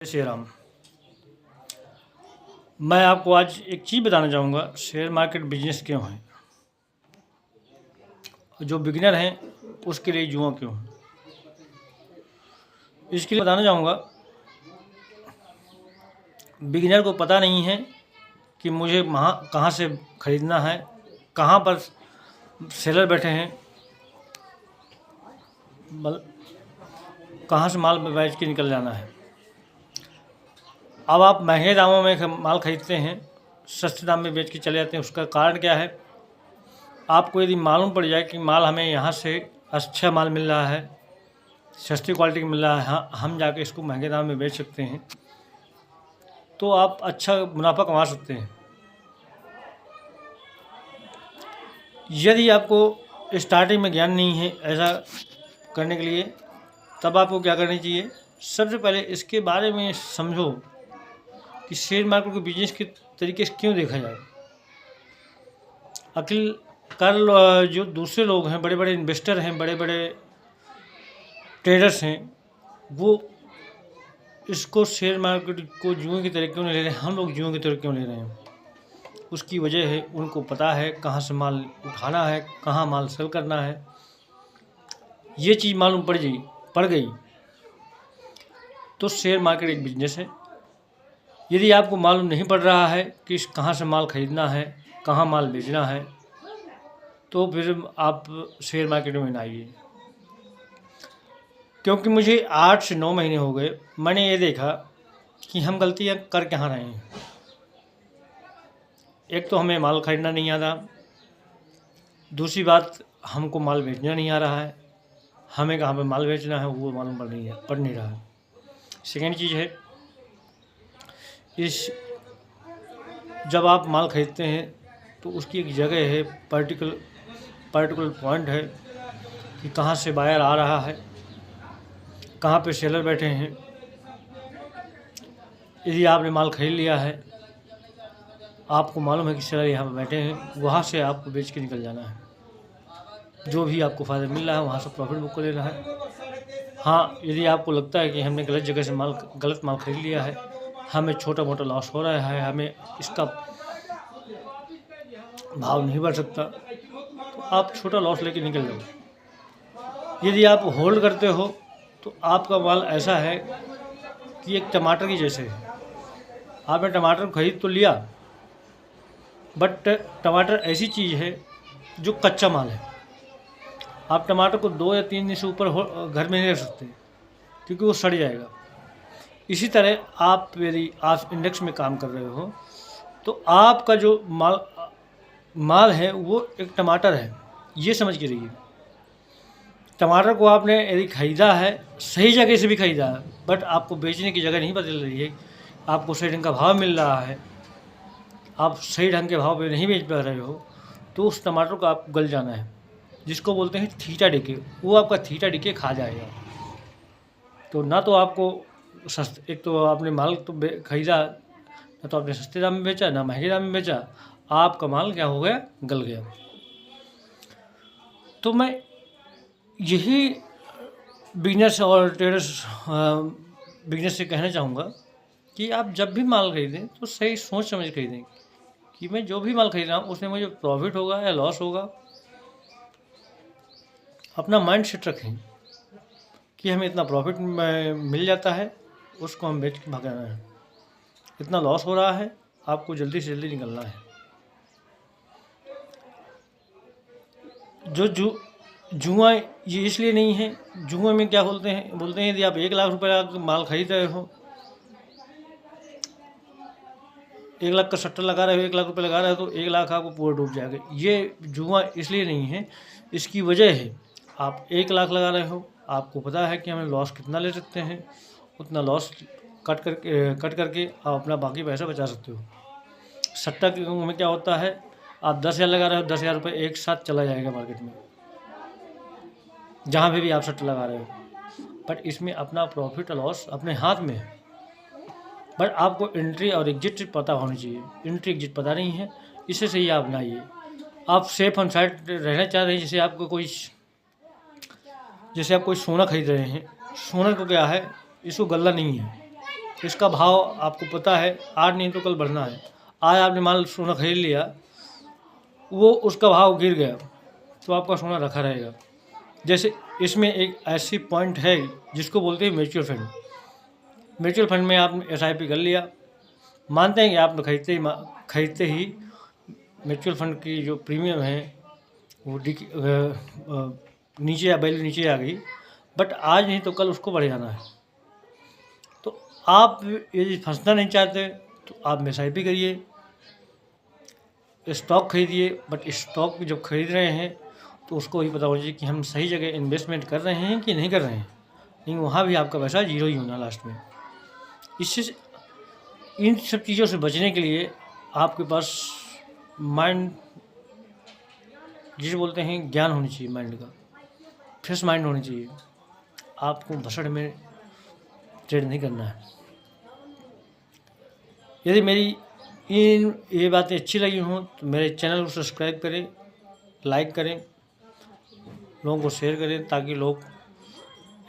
जय श्री राम। मैं आपको आज एक चीज़ बताना चाहूँगा, शेयर मार्केट बिजनेस क्यों है, जो बिगिनर हैं उसके लिए जुआ क्यों है। इसके लिए बताना चाहूँगा, बिगिनर को पता नहीं है कि मुझे कहाँ से ख़रीदना है, कहाँ पर सेलर बैठे हैं, कहाँ से माल बेच के निकल जाना है। अब आप महंगे दामों में माल खरीदते हैं, सस्ते दाम में बेच के चले जाते हैं। उसका कारण क्या है? आपको यदि मालूम पड़ जाए कि माल हमें यहाँ से अच्छा माल मिल रहा है, सस्ती क्वालिटी का मिल रहा है, हाँ हम जाके इसको महंगे दाम में बेच सकते हैं, तो आप अच्छा मुनाफा कमा सकते हैं। यदि आपको स्टार्टिंग में ज्ञान नहीं है ऐसा करने के लिए, तब आपको क्या करना चाहिए? सबसे पहले इसके बारे में समझो कि शेयर मार्केट को बिजनेस के तरीके से क्यों देखा जाए। आखिरकार जो दूसरे लोग हैं, बड़े बड़े इन्वेस्टर हैं, बड़े बड़े ट्रेडर्स हैं, वो इसको शेयर मार्केट को जुए की तरह क्यों नहीं ले रहे हैं, हम लोग जुए की तरह क्यों ले रहे हैं? उसकी वजह है, उनको पता है कहाँ से माल उठाना है, कहाँ माल सेल करना है। ये चीज़ मालूम पड़ गई तो शेयर मार्केट एक बिजनेस है। यदि आपको मालूम नहीं पड़ रहा है कि कहाँ से माल खरीदना है, कहाँ माल बेचना है, तो फिर आप शेयर मार्केट में ना आइए। क्योंकि मुझे 8 से 9 महीने हो गए, मैंने ये देखा कि हम गलतियाँ कर कहाँ रहे हैं। एक तो हमें माल खरीदना नहीं आता, दूसरी बात हमको माल बेचना नहीं आ रहा है, हमें कहाँ पे माल बेचना है वो मालूम पड़ नहीं रहा है। सेकेंड चीज़ है, जब आप माल खरीदते हैं तो उसकी एक जगह है, पर्टिकुलर पॉइंट है कि कहाँ से बायर आ रहा है, कहाँ पे सेलर बैठे हैं। यदि आपने माल खरीद लिया है, आपको मालूम है कि सेलर यहाँ पर बैठे हैं, वहाँ से आपको बेच के निकल जाना है। जो भी आपको फ़ायदा मिल रहा है वहाँ से प्रॉफिट बुक कर लेना है। हाँ, यदि आपको लगता है कि हमने गलत जगह से गलत माल खरीद लिया है, हमें छोटा मोटा लॉस हो रहा है, हमें इसका भाव नहीं बढ़ सकता, तो आप छोटा लॉस लेके निकल जाओ। यदि आप होल्ड करते हो तो आपका माल ऐसा है कि एक टमाटर की जैसे है। आपने टमाटर खरीद तो लिया, बट टमाटर ऐसी चीज़ है जो कच्चा माल है। आप टमाटर को 2 या 3 दिन से ऊपर घर में नहीं रख सकते, क्योंकि वो सड़ जाएगा। इसी तरह यदि आप इंडेक्स में काम कर रहे हो तो आपका जो माल है वो एक टमाटर है, ये समझ के रहिए। टमाटर को आपने यदि ख़रीदा है, सही जगह से भी ख़रीदा है, बट आपको बेचने की जगह नहीं बदल रही है, आपको सही ढंग का भाव मिल रहा है, आप सही ढंग के भाव पे नहीं बेच पा रहे हो, तो उस टमाटर को आप गल जाना है, जिसको बोलते हैं थीटा डिके। वो आपका थीटा डिके खा जाएगा। तो ना तो आपको एक तो आपने माल तो खरीदा, ना तो आपने सस्ते दाम में बेचा, ना महंगे दाम में बेचा, आपका माल क्या हो गया? गल गया। तो मैं यही बिजनेस और ट्रेडर्स बिजनेस से कहना चाहूँगा कि आप जब भी माल खरीदें तो सही सोच समझ खरीदें कि मैं जो भी माल खरीद रहा हूँ उसमें मुझे प्रॉफिट होगा या लॉस होगा। अपना माइंड सेट रखें कि हमें इतना प्रॉफिट मिल जाता है, उसको हम बेच के भागना है। इतना लॉस हो रहा है, आपको जल्दी से जल्दी निकलना है। जुआ ये इसलिए नहीं है, जुए में क्या बोलते हैं यदि आप 1 लाख रुपए का माल खरीद रहे हो, 1 लाख का सट्टा लगा रहे हो, 1 लाख रुपए लगा रहे हो, तो 1 लाख आपको पूरा डूब जाएगा। ये जुआ इसलिए नहीं है, इसकी वजह है आप 1 लाख लगा रहे हो, आपको पता है कि हमें लॉस कितना ले सकते हैं, उतना लॉस कट करके आप अपना बाकी पैसा बचा सकते हो। सट्टा में क्या होता है, आप 10,000 लगा रहे हो, 10,000 रुपये एक साथ चला जाएगा मार्केट में, जहाँ पे भी आप सट्टा लगा रहे हो। बट इसमें अपना प्रॉफिट और लॉस अपने हाथ में है, बट आपको एंट्री और एग्जिट पता होनी चाहिए। एंट्री एग्जिट पता नहीं है, इससे सही आप ना आइए। आप सेफ ऑन साइड रहना चाह रहे हैं, जैसे आप कोई सोना खरीद रहे हैं, सोना को क्या है, इसको गलना नहीं है, इसका भाव आपको पता है, आज नहीं तो कल बढ़ना है। आज आपने माल सोना खरीद लिया, वो उसका भाव गिर गया तो आपका सोना रखा रहेगा। जैसे इसमें एक ऐसी पॉइंट है जिसको बोलते हैं म्यूचुअल फंड। म्यूचुअल फंड में आपने SIP कर लिया, मानते हैं कि आपने खरीदते ही म्यूचुअल फंड की जो प्रीमियम है वो नीचे वैल्यू नीचे आ गई, बट आज नहीं तो कल उसको बढ़ जाना है। तो आप यदि फंसना नहीं चाहते तो आप SIP करिए, स्टॉक खरीदिए, बट स्टॉक जब खरीद रहे हैं तो उसको ही पता होना चाहिए कि हम सही जगह इन्वेस्टमेंट कर रहे हैं कि नहीं कर रहे हैं, नहीं वहाँ भी आपका पैसा जीरो ही होना लास्ट में। इससे इन सब चीज़ों से बचने के लिए आपके पास माइंड, जिसे बोलते हैं ज्ञान होनी चाहिए, माइंड का फ्रेश माइंड होनी चाहिए। आपको भसड़ में ट्रेड नहीं करना है। यदि मेरी ये बातें अच्छी लगी हों तो मेरे चैनल को सब्सक्राइब करें, लाइक करें, लोगों को शेयर करें ताकि लोग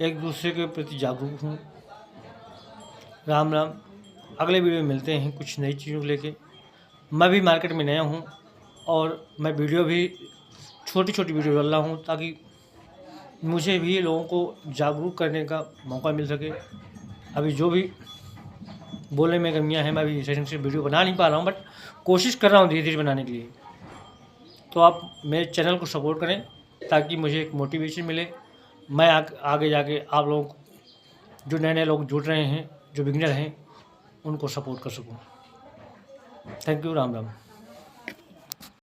एक दूसरे के प्रति जागरूक हों। राम राम। अगले वीडियो में मिलते हैं कुछ नई चीज़ों को लेके। मैं भी मार्केट में नया हूँ और मैं वीडियो भी छोटी छोटी वीडियो डाल रहा हूँ ताकि मुझे भी लोगों को जागरूक करने का मौका मिल सके। अभी जो भी बोलने में कमियां हैं, मैं भी सही से वीडियो बना नहीं पा रहा हूँ, बट कोशिश कर रहा हूँ धीरे धीरे बनाने के लिए। तो आप मेरे चैनल को सपोर्ट करें ताकि मुझे एक मोटिवेशन मिले, मैं आगे जाके आप लोगों को, जो नए लोग जुड़ रहे हैं, जो बिगिनर हैं, उनको सपोर्ट कर सकूँ। Thank you. राम राम।